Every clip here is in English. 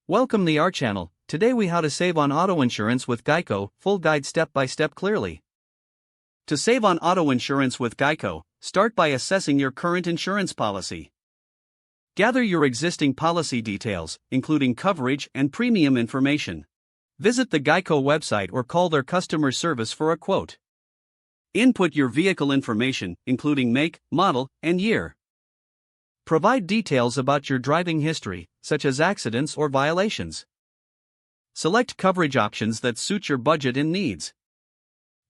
Welcome to our channel. Today we how to save on auto insurance with Geico, full guide step by step clearly. To save on auto insurance with Geico, start by assessing your current insurance policy. Gather your existing policy details, including coverage and premium information. Visit the Geico website or call their customer service for a quote. Input your vehicle information, including make, model, and year. Provide details about your driving history, such as accidents or violations. Select coverage options that suit your budget and needs.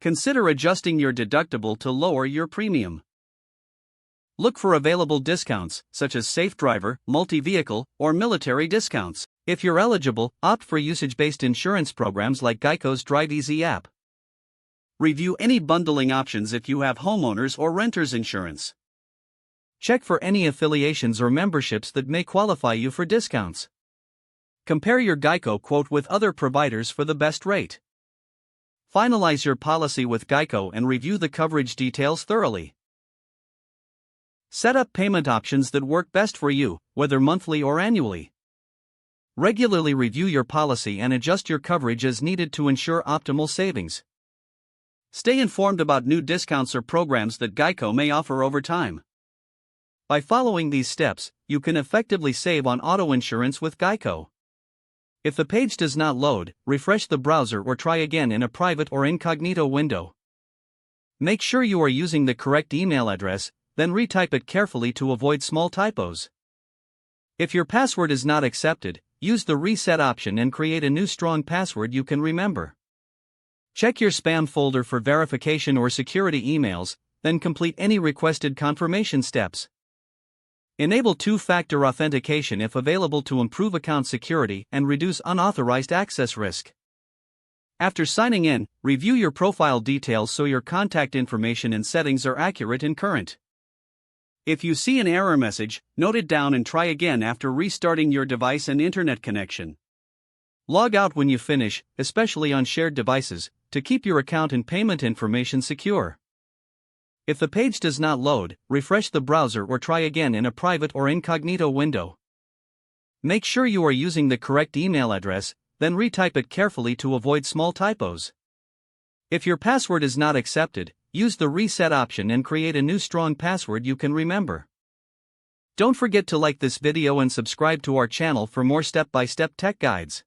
Consider adjusting your deductible to lower your premium. Look for available discounts, such as safe driver, multi-vehicle, or military discounts. If you're eligible, opt for usage-based insurance programs like Geico's Drive Easy app. Review any bundling options if you have homeowners or renters insurance. Check for any affiliations or memberships that may qualify you for discounts. Compare your Geico quote with other providers for the best rate. Finalize your policy with Geico and review the coverage details thoroughly. Set up payment options that work best for you, whether monthly or annually. Regularly review your policy and adjust your coverage as needed to ensure optimal savings. Stay informed about new discounts or programs that Geico may offer over time. By following these steps, you can effectively save on auto insurance with Geico. If the page does not load, refresh the browser or try again in a private or incognito window. Make sure you are using the correct email address, then retype it carefully to avoid small typos. If your password is not accepted, use the reset option and create a new strong password you can remember. Check your spam folder for verification or security emails, then complete any requested confirmation steps. Enable two-factor authentication if available to improve account security and reduce unauthorized access risk. After signing in, review your profile details so your contact information and settings are accurate and current. If you see an error message, note it down and try again after restarting your device and internet connection. Log out when you finish, especially on shared devices, to keep your account and payment information secure. If the page does not load, refresh the browser or try again in a private or incognito window. Make sure you are using the correct email address, then retype it carefully to avoid small typos. If your password is not accepted, use the reset option and create a new strong password you can remember. Don't forget to like this video and subscribe to our channel for more step-by-step tech guides.